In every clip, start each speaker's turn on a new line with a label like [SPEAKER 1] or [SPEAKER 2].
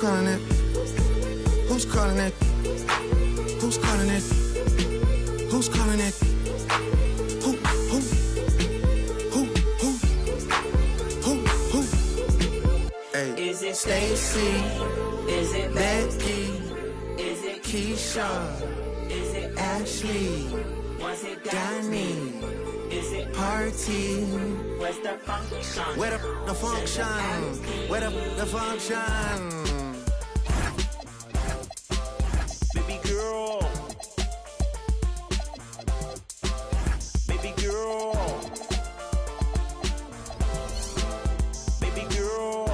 [SPEAKER 1] calling it? Who's calling it? Who's calling it? Who's calling it? Who? Hey. Is it Stacy? Is it Becky? Is it Keisha? Is it Ashley? Was it Danny? Is it Party? Where's the function? Where the function? Where the function? Baby girl. Baby girl. Baby girl.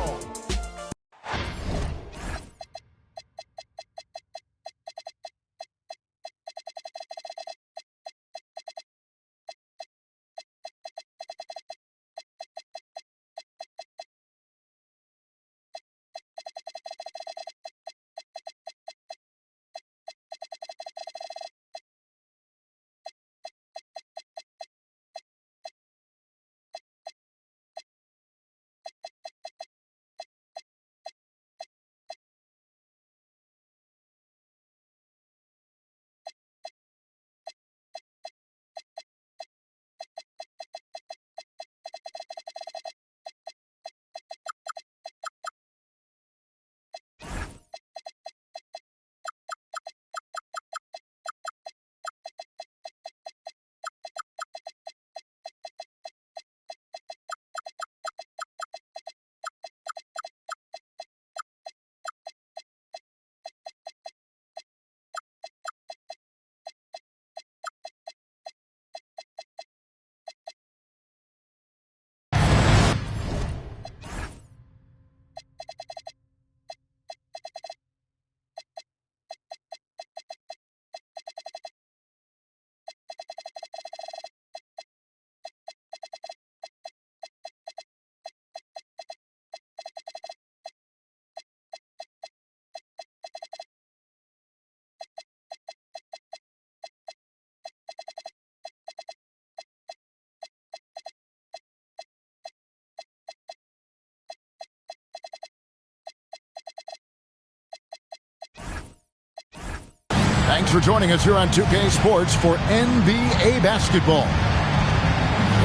[SPEAKER 2] Thanks for joining us here on 2K Sports for NBA basketball.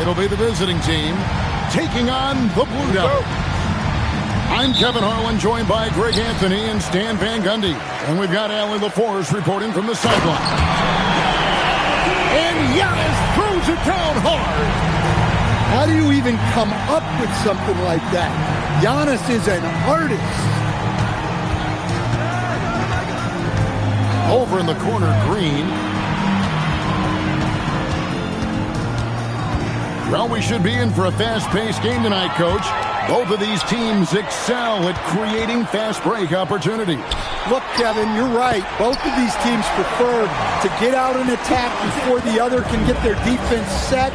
[SPEAKER 2] It'll be the visiting team taking on the Blue Devils. I'm Kevin Harlan, joined by Greg Anthony and Stan Van Gundy. And we've got Allie LaForce reporting from the sideline. And Giannis throws it down hard.
[SPEAKER 3] How do you even come up with something like that? Giannis is an artist.
[SPEAKER 2] Over in the corner, Green. Well, we should be in for a fast-paced game tonight, Coach. Both of these teams excel at creating fast break opportunities.
[SPEAKER 3] Look, Kevin, you're right. Both of these teams prefer to get out and attack before the other can get their defense set.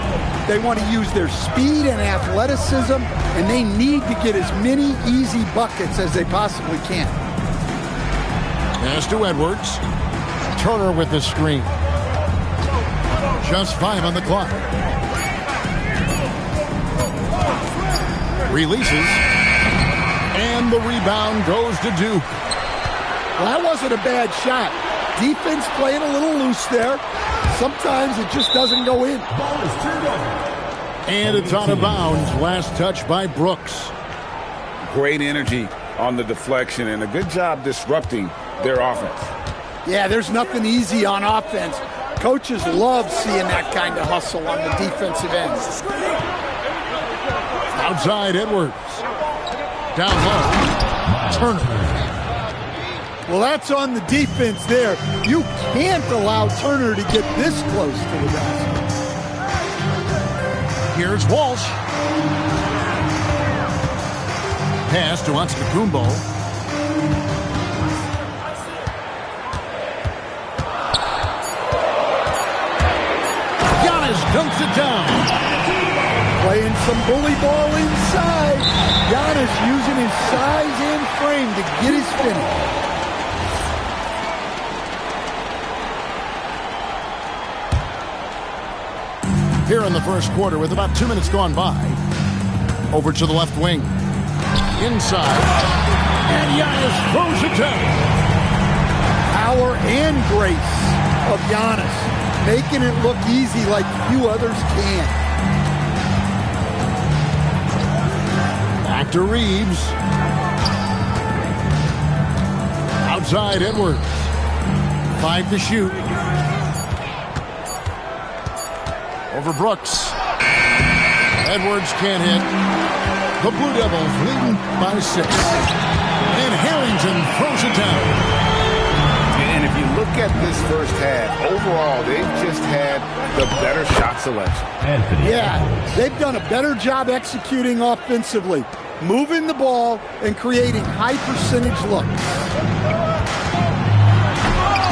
[SPEAKER 3] They want to use their speed and athleticism, and they need to get as many easy buckets as they possibly can.
[SPEAKER 2] Pass to Edwards. Turner with the screen. Just 5 on the clock. Releases. And the rebound goes to Duke.
[SPEAKER 3] Well, that wasn't a bad shot. Defense playing a little loose there. Sometimes it just doesn't go in.
[SPEAKER 2] And it's out of bounds. Last touch by Brooks.
[SPEAKER 4] Great energy on the deflection and a good job disrupting their offense.
[SPEAKER 3] Yeah, there's nothing easy on offense. Coaches love seeing that kind of hustle on the defensive end.
[SPEAKER 2] Outside Edwards. Down low. Turner.
[SPEAKER 3] Well, that's on the defense there. You can't allow Turner to get this close to the basket.
[SPEAKER 2] Here's Walsh. Pass to Antetokounmpo. Dunks it down.
[SPEAKER 3] Playing some bully ball inside. Giannis using his size and frame to get his finish.
[SPEAKER 2] Here in the first quarter with about 2 minutes gone by. Over to the left wing. Inside. And Giannis throws it down.
[SPEAKER 3] Power and grace of Giannis, making it look easy like few others can.
[SPEAKER 2] Back to Reeves. Outside Edwards. 5 to shoot. Over Brooks. Edwards can't hit. The Blue Devils leading by 6. And Harrington throws it down.
[SPEAKER 4] And if you look at this first half, overall, they've just had the better shot selection.
[SPEAKER 3] Yeah, they've done a better job executing offensively, moving the ball and creating high percentage looks.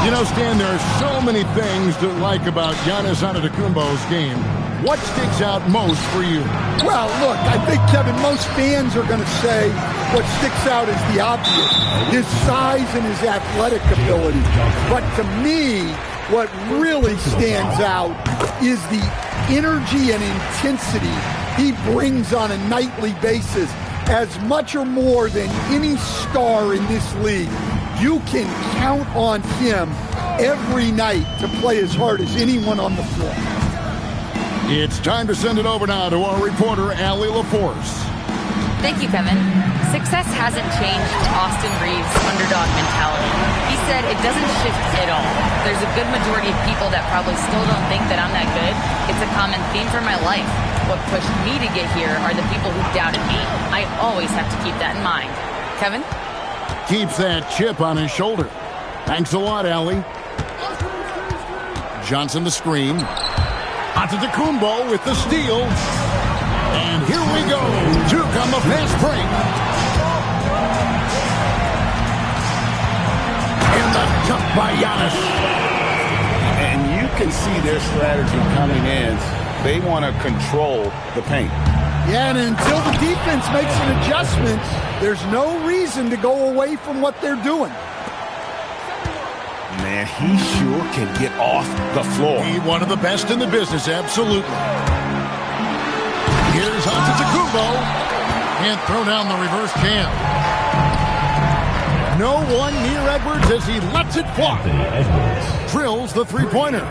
[SPEAKER 2] You know, Stan, there are so many things to like about Giannis Antetokounmpo's game. What sticks out most for you?
[SPEAKER 3] Well, look, I think, Kevin, most fans are going to say what sticks out is the obvious, his size and his athletic ability. But to me, what really stands out is the energy and intensity he brings on a nightly basis, as much or more than any star in this league. You can count on him every night to play as hard as anyone on the floor.
[SPEAKER 2] It's time to send it over now to our reporter, Allie LaForce.
[SPEAKER 5] Thank you, Kevin. Success hasn't changed Austin Reeves' underdog mentality. He said it doesn't shift at all. There's a good majority of people that probably still don't think that I'm that good. It's a common theme for my life. What pushed me to get here are the people who doubted me. I always have to keep that in mind. Kevin?
[SPEAKER 2] Keeps that chip on his shoulder. Thanks a lot, Allie. Johnson the screen. Antetokounmpo with the steal. And here we go. Duke on the fast break. And the dunk by Giannis.
[SPEAKER 4] And you can see their strategy coming in. They want to control the paint.
[SPEAKER 3] Yeah, and until the defense makes an adjustment, there's no reason to go away from what they're doing.
[SPEAKER 4] Man, he sure can get off the floor.
[SPEAKER 2] He's one of the best in the business, absolutely. Here's Antetokounmpo. Can't throw down the reverse jam. No one near Edwards as he lets it fly. Drills the three-pointer.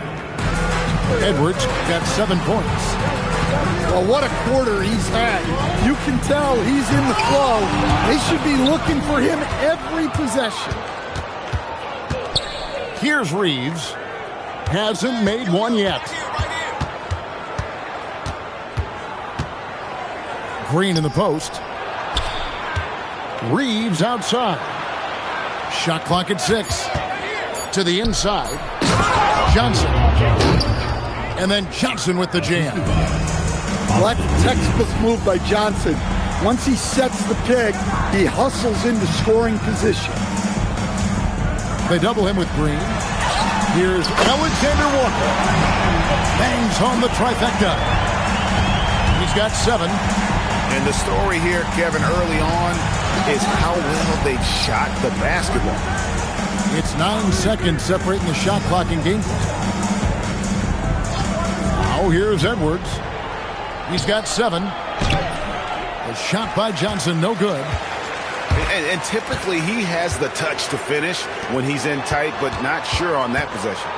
[SPEAKER 2] Edwards got 7 points.
[SPEAKER 3] Well, what a quarter he's had. You can tell he's in the flow. They should be looking for him every possession.
[SPEAKER 2] Here's Reeves. Hasn't made one yet. Green in the post. Reeves outside. Shot clock at 6. To the inside. Johnson. And then Johnson with the jam.
[SPEAKER 3] Well, that's a textbook move by Johnson. Once he sets the pick, he hustles into scoring position.
[SPEAKER 2] They double him with Green. Here's Alexander Walker. Bangs home the trifecta. He's got 7.
[SPEAKER 4] And the story here, Kevin, early on is how well they shot the basketball.
[SPEAKER 2] It's 9 seconds separating the shot clock and game. Now here's Edwards. He's got 7. A shot by Johnson, no good.
[SPEAKER 4] And typically he has the touch to finish when he's in tight, but not sure on that possession.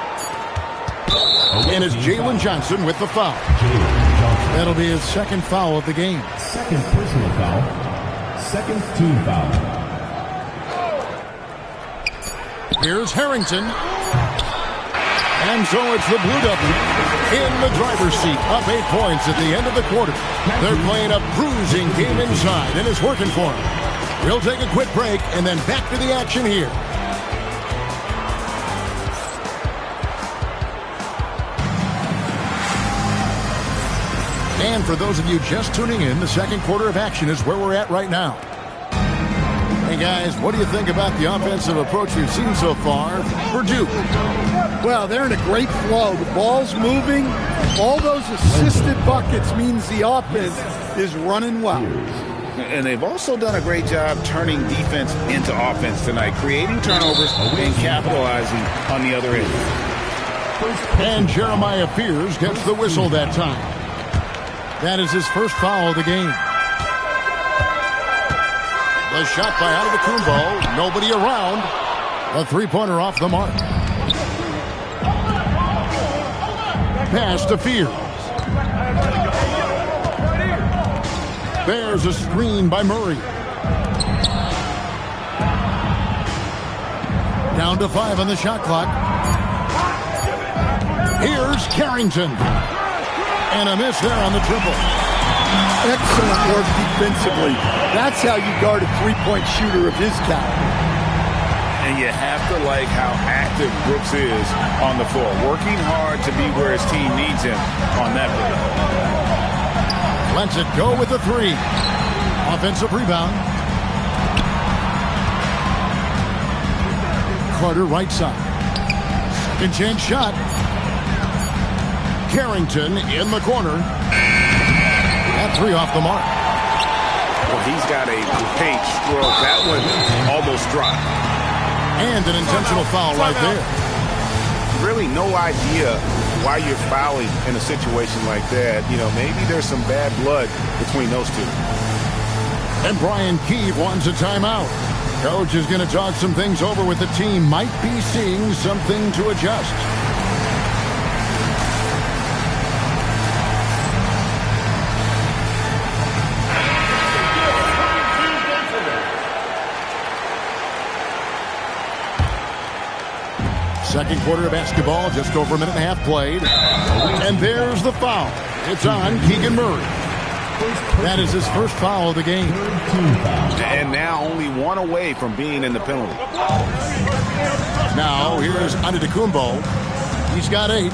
[SPEAKER 2] And it's Jalen Johnson with the foul. That'll be his second foul of the game.
[SPEAKER 6] Second personal foul. Second team foul.
[SPEAKER 2] Here's Harrington. And so it's the Blue Devils in the driver's seat, up 8 points at the end of the quarter. They're playing a bruising game inside, and it's working for them. We'll take a quick break and then back to the action here. And for those of you just tuning in, the second quarter of action is where we're at right now. Hey guys, what do you think about the offensive approach we've seen so far for Duke?
[SPEAKER 3] Well, they're in a great flow. The ball's moving. All those assisted buckets means the offense is running well.
[SPEAKER 4] And they've also done a great job turning defense into offense tonight, creating turnovers and capitalizing on the other end.
[SPEAKER 2] And Jeremiah Fears gets the whistle that time. That is his first foul of the game. The shot by Antetokounmpo. Nobody around. A three-pointer off the mark. Pass to Fields. There's a screen by Murray. Down to 5 on the shot clock. Here's Carrington. And a miss there on the triple.
[SPEAKER 3] Excellent work defensively. That's how you guard a three-point shooter of his caliber.
[SPEAKER 4] And you have to like how active Brooks is on the floor. Working hard to be where his team needs him on that break.
[SPEAKER 2] Lets it go with the three. Offensive rebound. Carter right side. Second chance shot. Carrington in the corner. That three off the mark.
[SPEAKER 4] Well, he's got a paint stroke. That one almost dropped.
[SPEAKER 2] And an intentional foul right there.
[SPEAKER 4] Really no idea why you're fouling in a situation like that. You know, maybe there's some bad blood between those two.
[SPEAKER 2] And Brian Keefe wants a timeout. Coach is going to talk some things over with the team. Might be seeing something to adjust. Second quarter of basketball, just over a minute and a half played. And there's the foul. It's on Keegan Murray. That is his first foul of the game.
[SPEAKER 4] And now only one away from being in the penalty.
[SPEAKER 2] Now here's Antetokounmpo. He's got 8.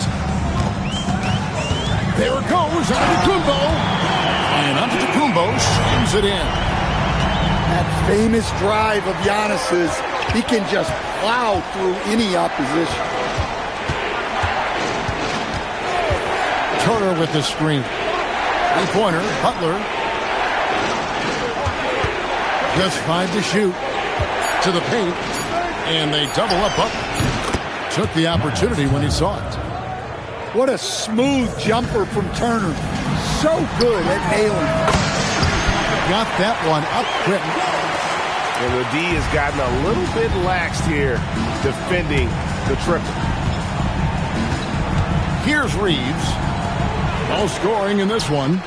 [SPEAKER 2] There it goes, Antetokounmpo. And Antetokounmpo slams it in.
[SPEAKER 3] That famous drive of Giannis's, he can just plow through any opposition.
[SPEAKER 2] Turner with the screen. Three-pointer, Butler. Just 5 to shoot. To the paint. And they double up Butler. Took the opportunity when he saw it.
[SPEAKER 3] What a smooth jumper from Turner. So good at nailing.
[SPEAKER 2] Got that one up quick.
[SPEAKER 4] And the D has gotten a little bit laxed here defending the triple.
[SPEAKER 2] Here's Reeves. No scoring in this one.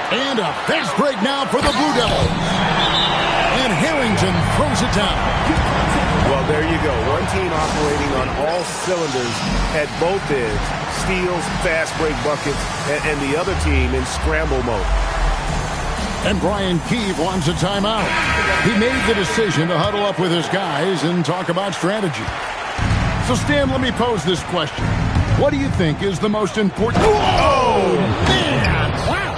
[SPEAKER 2] And a fast break now for the Blue Devils. And Harrington throws it down.
[SPEAKER 4] Well, there you go. One team operating on all cylinders at both ends. Steals, fast break buckets, and the other team in scramble mode.
[SPEAKER 2] And Brian Keefe wants a timeout. He made the decision to huddle up with his guys and talk about strategy. So, Stan, let me pose this question. What do you think is the most important...
[SPEAKER 3] Oh, man! Wow!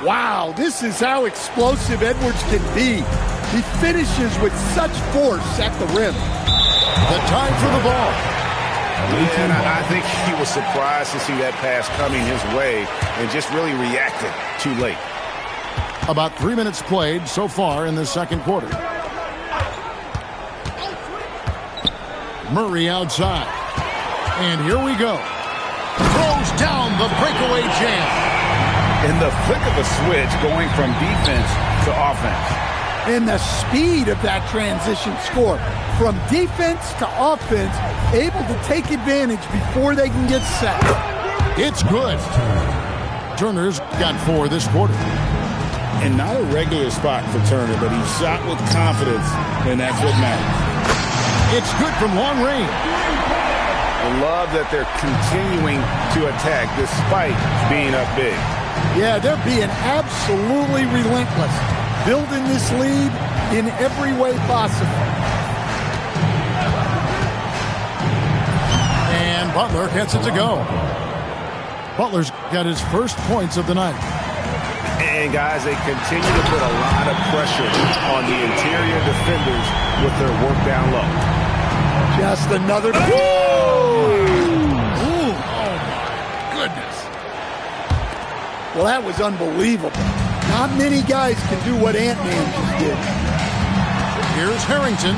[SPEAKER 3] Wow, this is how explosive Edwards can be. He finishes with such force at the rim.
[SPEAKER 2] The time for the ball.
[SPEAKER 4] And I think he was surprised to see that pass coming his way and just really reacted too late.
[SPEAKER 2] About 3 minutes played so far in the second quarter. Murray outside. And here we go. Throws down the breakaway jam.
[SPEAKER 4] In the flick of a switch, going from defense to offense.
[SPEAKER 3] And the speed of that transition score. From defense to offense, able to take advantage before they can get set.
[SPEAKER 2] It's good. Turner's got 4 this quarter.
[SPEAKER 4] And not a regular spot for Turner, but he shot with confidence, and that's what matters.
[SPEAKER 2] It's good from long range.
[SPEAKER 4] I love that they're continuing to attack despite being up big.
[SPEAKER 3] Yeah, they're being absolutely relentless. Building this lead in every way possible.
[SPEAKER 2] And Butler gets it to go. Butler's got his first points of the night.
[SPEAKER 4] And, guys, they continue to put a lot of pressure on the interior defenders with their work down low.
[SPEAKER 3] Just another...
[SPEAKER 2] Ooh, oh, my goodness.
[SPEAKER 3] Well, that was unbelievable. Not many guys can do what Ant-Man just did.
[SPEAKER 2] Here's Harrington.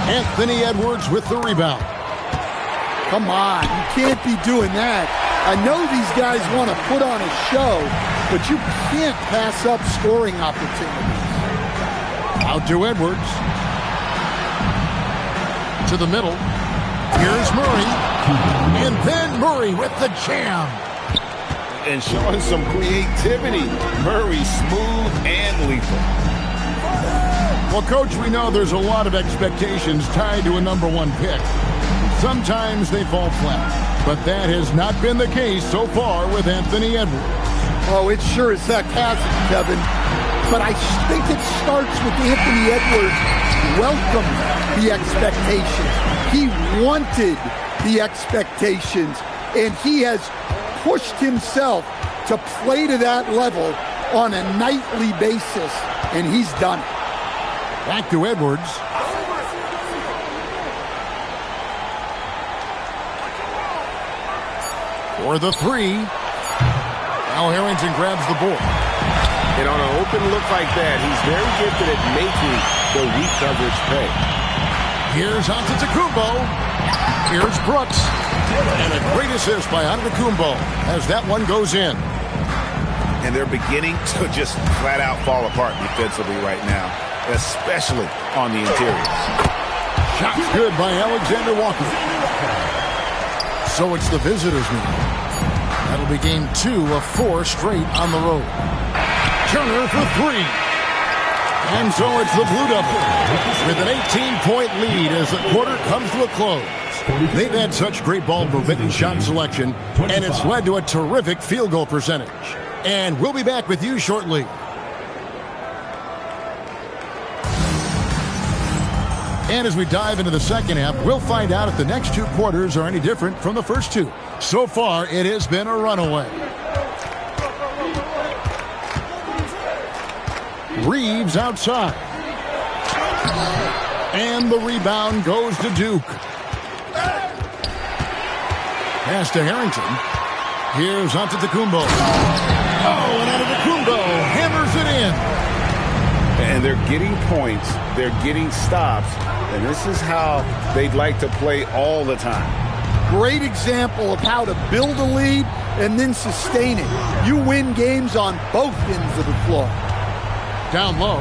[SPEAKER 2] Anthony Edwards with the rebound.
[SPEAKER 3] Come on, you can't be doing that. I know these guys want to put on a show, but you can't pass up scoring opportunities.
[SPEAKER 2] Out to Edwards. To the middle. Here's Murray. And then Murray with the jam.
[SPEAKER 4] And showing some creativity. Murray smooth and lethal.
[SPEAKER 2] Well, Coach, we know there's a lot of expectations tied to a #1 pick. Sometimes they fall flat, but that has not been the case so far with Anthony Edwards.
[SPEAKER 3] Oh, it sure as heck hasn't, Kevin. But I think it starts with Anthony Edwards welcomed the expectations. He wanted the expectations, and he has pushed himself to play to that level on a nightly basis, and he's done it.
[SPEAKER 2] Back to Edwards. For the three. Al Harrington grabs the ball.
[SPEAKER 4] And on an open look like that, he's very gifted at making the weak coverage pay.
[SPEAKER 2] Here's Antetokounmpo. Here's Brooks. And a great assist by Antetokounmpo as that one goes in.
[SPEAKER 4] And they're beginning to just flat out fall apart defensively right now, especially on the interior.
[SPEAKER 2] Shot's good by Alexander Walker. So it's the visitors now. That'll be game 2 of 4 straight on the road. Turner for 3. And so it's the Blue Devils with an 18-point lead as the quarter comes to a close. They've had such great ball movement and shot selection, and it's led to a terrific field goal percentage. And we'll be back with you shortly. And as we dive into the second half, we'll find out if the next 2 quarters are any different from the first 2. So far, it has been a runaway. Reeves outside. And the rebound goes to Duke. Pass to Harrington. Here's Antetokounmpo. Oh, and Antetokounmpo hammers it in.
[SPEAKER 4] And they're getting points. They're getting stops. And this is how they'd like to play all the time.
[SPEAKER 3] Great example of how to build a lead and then sustain it. You win games on both ends of the floor.
[SPEAKER 2] Down low.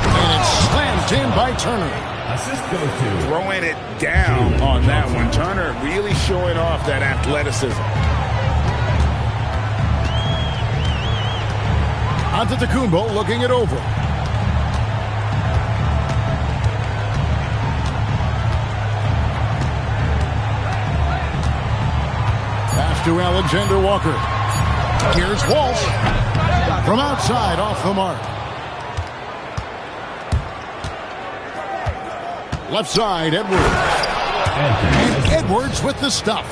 [SPEAKER 2] And it's slammed in by Turner.
[SPEAKER 6] Assist goes to
[SPEAKER 4] Throwing it down on that one. Turner really showing off that athleticism.
[SPEAKER 2] Antetokounmpo looking it over. Pass to Alexander Walker. Here's Walsh. From outside, off the mark. Left side, Edwards. And Edwards with the stuff.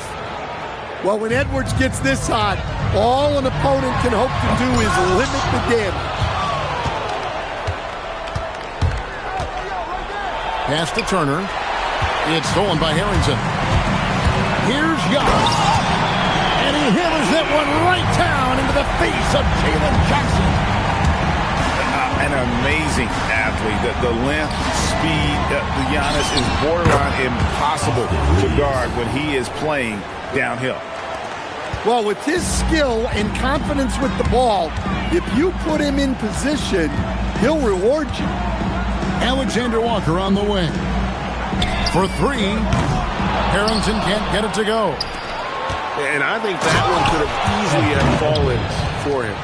[SPEAKER 3] Well, when Edwards gets this hot, all an opponent can hope to do is limit the damage.
[SPEAKER 2] Pass to Turner. It's stolen by Harrington. Here's Young. And he hammers that one right down into the face of Jalen Jackson.
[SPEAKER 4] An amazing athlete. The length, speed, Giannis is borderline impossible to guard when he is playing downhill.
[SPEAKER 3] Well, with his skill and confidence with the ball, if you put him in position, he'll reward you.
[SPEAKER 2] Alexander Walker on the wing. For 3, Harrington can't get it to go.
[SPEAKER 4] And I think that one could have easily have fallen for him.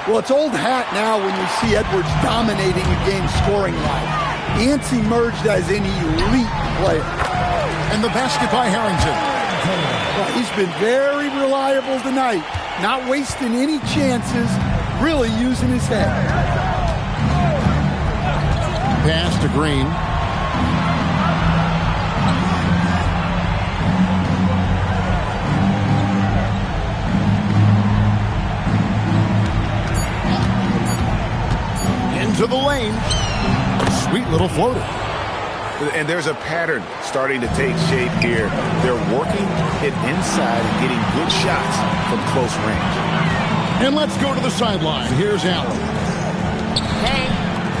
[SPEAKER 3] Well, it's old hat now when you see Edwards dominating a game scoring-wise. Ants emerged as an elite player.
[SPEAKER 2] And the basket by Harrington.
[SPEAKER 3] Well, he's been very reliable tonight. Not wasting any chances, really using his head.
[SPEAKER 2] Pass to Green. Into the lane. Sweet little floater.
[SPEAKER 4] And there's a pattern starting to take shape here. They're working it inside and getting good shots from close range.
[SPEAKER 2] And let's go to the sideline. Here's Allen.
[SPEAKER 5] Hey,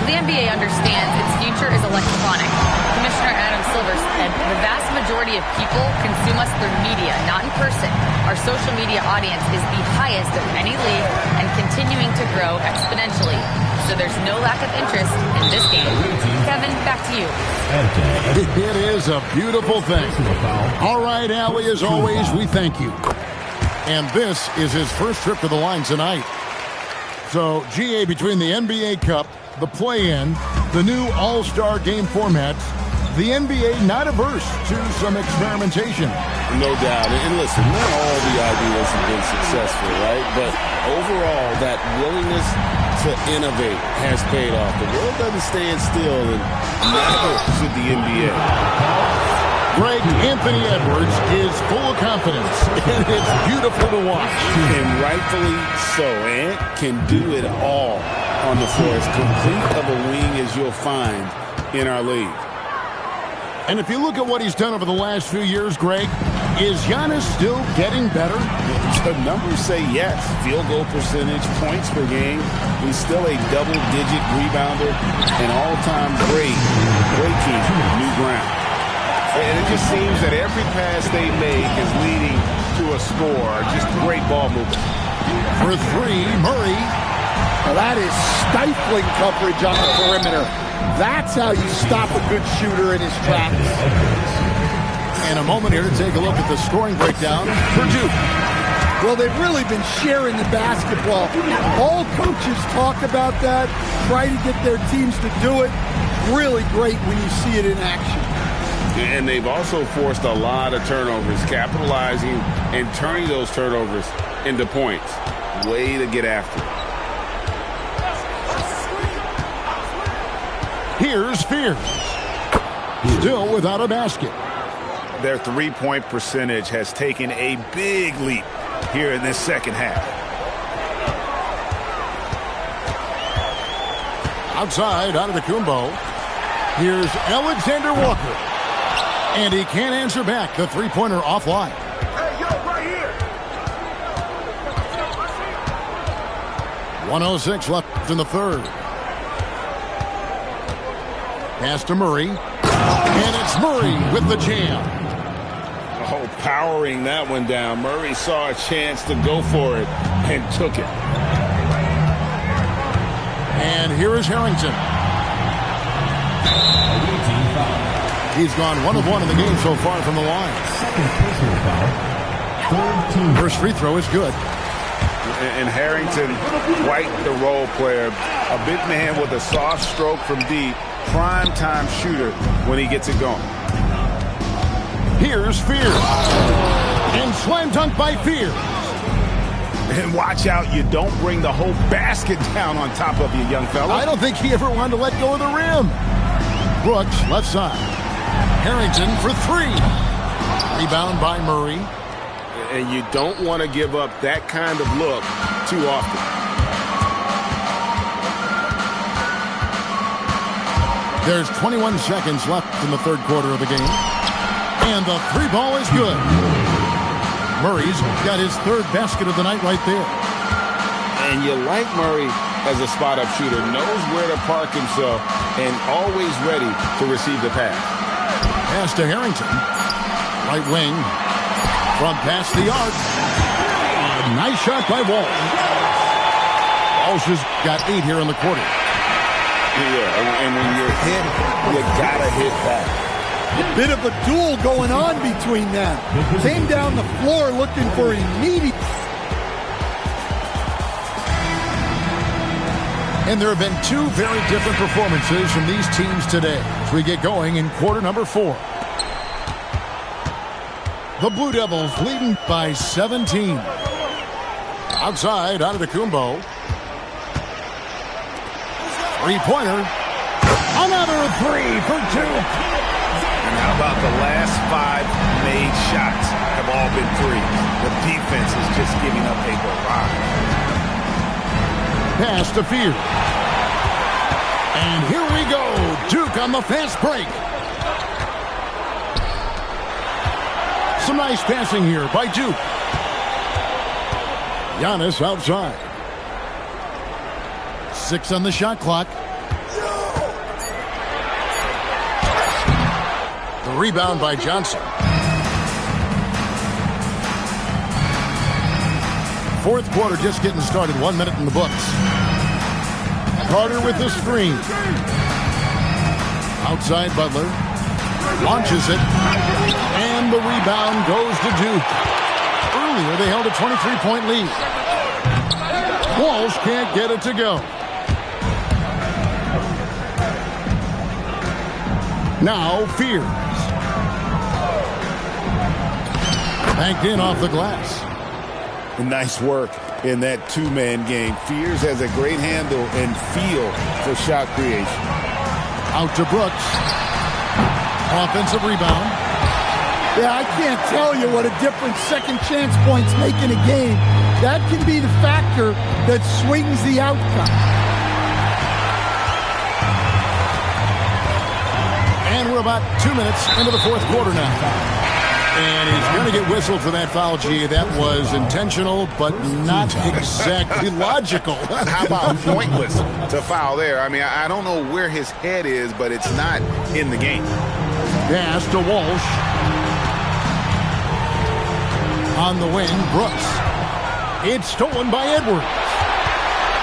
[SPEAKER 5] The NBA understands its future is electronic. Commissioner Adam Silver said the vast majority of people consume us through media, not in person. Our social media audience is the highest of any league and continuing to grow exponentially. So there's no lack of interest in this game. Kevin, back to you.
[SPEAKER 2] It is a beautiful thing. All right, Allie, as always, we thank you. And this is his first trip to the line tonight. So, GA, between the NBA Cup, the play-in, the new All-Star game format, the NBA not averse to some experimentation.
[SPEAKER 7] No doubt. And listen, not all the ideas have been successful, right? But overall, that willingness to innovate has paid off. The world doesn't stand still, and neither should the NBA.
[SPEAKER 2] Greg, Anthony Edwards is full of confidence, and it's beautiful to watch.
[SPEAKER 7] And rightfully so. Ant can do it all on the floor. As complete of a wing as you'll find in our league.
[SPEAKER 2] And if you look at what he's done over the last few years, Greg, is Giannis still getting better?
[SPEAKER 7] The numbers say yes. Field goal percentage, points per game. He's still a double-digit rebounder and all-time breaking new ground.
[SPEAKER 4] And it just seems that every pass they make is leading to a score. Just great ball movement.
[SPEAKER 2] For three, Murray.
[SPEAKER 3] Well, that is stifling coverage on the perimeter. That's how you stop a good shooter in his tracks.
[SPEAKER 2] And a moment here to take a look at the scoring breakdown for Duke.
[SPEAKER 3] Well, they've really been sharing the basketball. All coaches talk about that, try to get their teams to do it. Really great when you see it in action.
[SPEAKER 7] And they've also forced a lot of turnovers, capitalizing and turning those turnovers into points. Way to get after it.
[SPEAKER 2] Here's Fears. Still without a basket.
[SPEAKER 4] Their three-point percentage has taken a big leap here in this second half.
[SPEAKER 2] Outside, Antetokounmpo. Here's Alexander Walker. And he can't answer back. The three-pointer offline.
[SPEAKER 4] Hey, yo, right here.
[SPEAKER 2] 1:06 left in the third. Pass to Murray. And it's Murray with the jam.
[SPEAKER 7] Oh, powering that one down. Murray saw a chance to go for it and took it.
[SPEAKER 2] And here is Harrington. He's gone 1 of 1 in the game so far from the line. First free throw is good.
[SPEAKER 4] And Harrington, quite the role player. A big man with a soft stroke from deep. Prime-time shooter when he gets it going.
[SPEAKER 2] Here's Fears. And slam dunk by Fears.
[SPEAKER 4] And watch out, you don't bring the whole basket down on top of you, young fella.
[SPEAKER 2] I don't think he ever wanted to let go of the rim. Brooks, left side. Harrington for three. Rebound by Murray.
[SPEAKER 7] And you don't want to give up that kind of look too often.
[SPEAKER 2] There's 21 seconds left in the third quarter of the game. And the three ball is good. Murray's got his third basket of the night right there.
[SPEAKER 7] And you like Murray as a spot-up shooter. Knows where to park himself and always ready to receive the pass.
[SPEAKER 2] Pass to Harrington. Right wing. From past the arc. Nice shot by Walsh. Walsh has got 8 here in the quarter.
[SPEAKER 7] Yeah, and when you're hit, you gotta hit back.
[SPEAKER 3] Bit of a duel going on between them. Came down the floor looking for immediate.
[SPEAKER 2] And there have been 2 very different performances from these teams today as we get going in quarter number 4. The Blue Devils leading by 17. Outside, Antetokounmpo. Three-pointer. Another three for Duke.
[SPEAKER 4] And how about the last 5 made shots have all been threes? The defense is just giving up a barrage.
[SPEAKER 2] Pass to Fears. And here we go. Duke on the fast break. Some nice passing here by Duke. Giannis outside. 6 on the shot clock. Rebound by Johnson. Fourth quarter just getting started. 1 minute in the books. Carter with the screen. Outside Butler. Launches it. And the rebound goes to Duke. Earlier they held a 23-point lead. Walsh can't get it to go. Now Fears. Banked in off the glass.
[SPEAKER 4] Nice work in that two-man game. Fears has a great handle and feel for shot creation.
[SPEAKER 2] Out to Brooks. Offensive rebound.
[SPEAKER 3] Yeah, I can't tell you what a difference second chance points make in a game. That can be the factor that swings the outcome.
[SPEAKER 2] And we're about 2 minutes into the fourth quarter now. And he's going to get whistled for that foul, G. That was intentional, but not exactly logical.
[SPEAKER 4] How about pointless to foul there? I mean, I don't know where his head is, but it's not in the game.
[SPEAKER 2] Pass to Walsh. On the wing, Brooks. It's stolen by Edwards.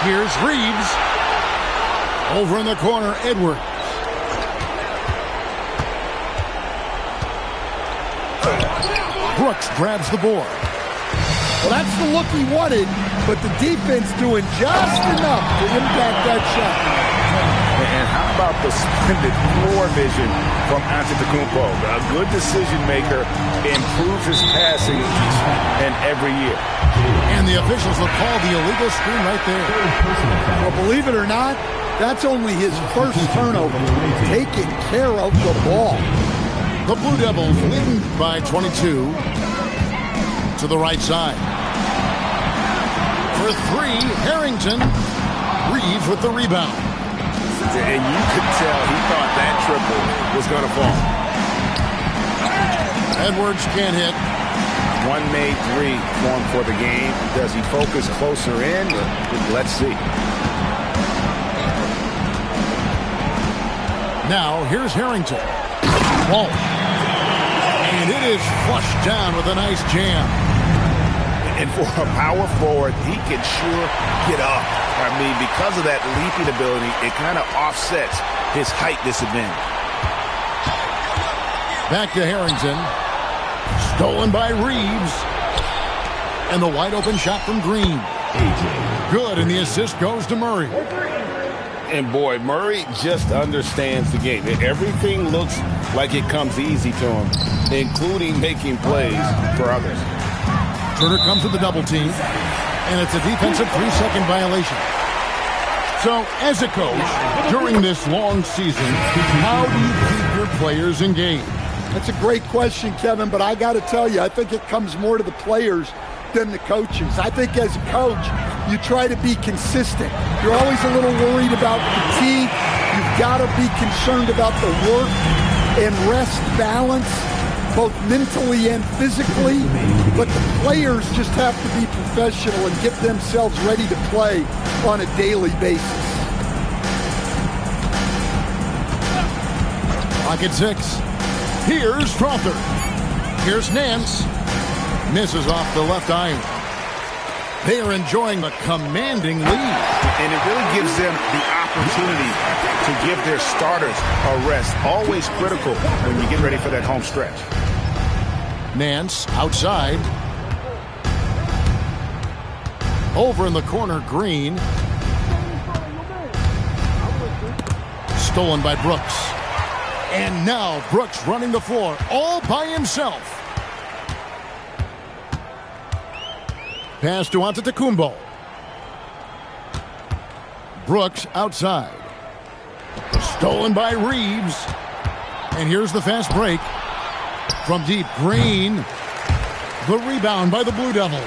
[SPEAKER 2] Here's Reeves. Over in the corner, Edwards. Brooks grabs the board.
[SPEAKER 3] Well, that's the look he wanted, but the defense doing just enough to impact that shot.
[SPEAKER 4] And how about the splendid floor vision from Antetokounmpo? A good decision maker, improves his passing each and every year.
[SPEAKER 2] And the officials will call the illegal screen right there.
[SPEAKER 3] Well, believe it or not, that's only his first turnover. Taking care of the ball.
[SPEAKER 2] The Blue Devils leading by 22 to the right side. For three, Harrington. Reeves with the rebound.
[SPEAKER 4] And you could tell he thought that triple was going to fall.
[SPEAKER 2] Edwards can't hit.
[SPEAKER 4] One made three formed for the game. Does he focus closer in? Let's see.
[SPEAKER 2] Now, here's Harrington. Ball. And it is flushed down with a nice jam.
[SPEAKER 4] And for a power forward, he can sure get up. I mean, because of that leaping ability, it kind of offsets his height disadvantage.
[SPEAKER 2] Back to Harrington. Stolen by Reeves. And the wide open shot from Green. Good, and the assist goes to Murray.
[SPEAKER 7] And boy, Murray just understands the game. Everything looks like it comes easy to him, including making plays for others.
[SPEAKER 2] Turner comes with the double team, and it's a defensive 3-second violation. So, as a coach, during this long season, how do you keep your players engaged?
[SPEAKER 3] That's a great question, Kevin, but I got to tell you, I think it comes more to the players than the coaches. I think as a coach, you try to be consistent. You're always a little worried about fatigue. You've got to be concerned about the work and rest balance, both mentally and physically. But the players just have to be professional and get themselves ready to play on a daily basis.
[SPEAKER 2] Pocket 6. Here's Strother. Here's Nance. Misses off the left iron. They are enjoying a commanding lead.
[SPEAKER 4] And it really gives them the opportunity to give their starters a rest. Always critical when you get ready for that home stretch.
[SPEAKER 2] Nance outside. Over in the corner, Green. Stolen by Brooks. And now Brooks running the floor all by himself. Pass to Antetokounmpo. Brooks outside. Stolen by Reeves. And here's the fast break. From deep, Green. The rebound by the Blue Devils.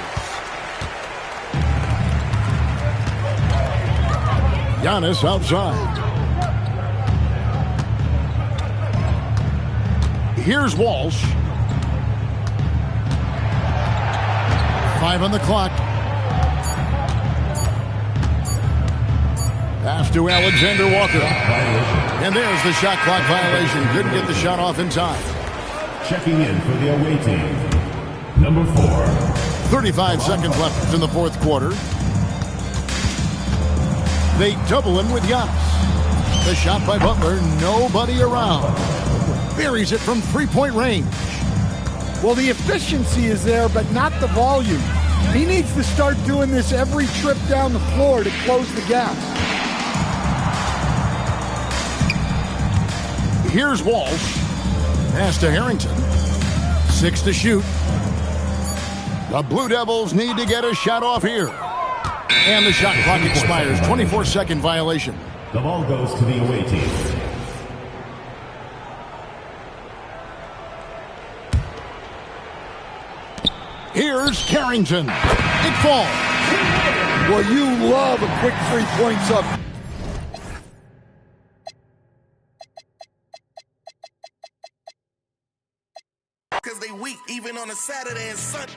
[SPEAKER 2] Giannis outside. Here's Walsh. 5 on the clock. Pass to Alexander Walker. And there's the shot clock violation. Couldn't get the shot off in time.
[SPEAKER 6] Checking in for the away team, number 4.
[SPEAKER 2] 35 seconds left in the fourth quarter. They double him with Giannis. The shot by Butler, nobody around. Buries it from three-point range.
[SPEAKER 3] Well, the efficiency is there, but not the volume. He needs to start doing this every trip down the floor to close the gap.
[SPEAKER 2] Here's Walsh. Pass to Harrington. 6 to shoot. The Blue Devils need to get a shot off here. And the shot clock expires. 24-second violation.
[SPEAKER 6] The ball goes to the away team.
[SPEAKER 2] Here's Carrington. It falls.
[SPEAKER 3] Well, you love a quick 3 points up.
[SPEAKER 1] Cause they weak even on a Saturday and Sunday.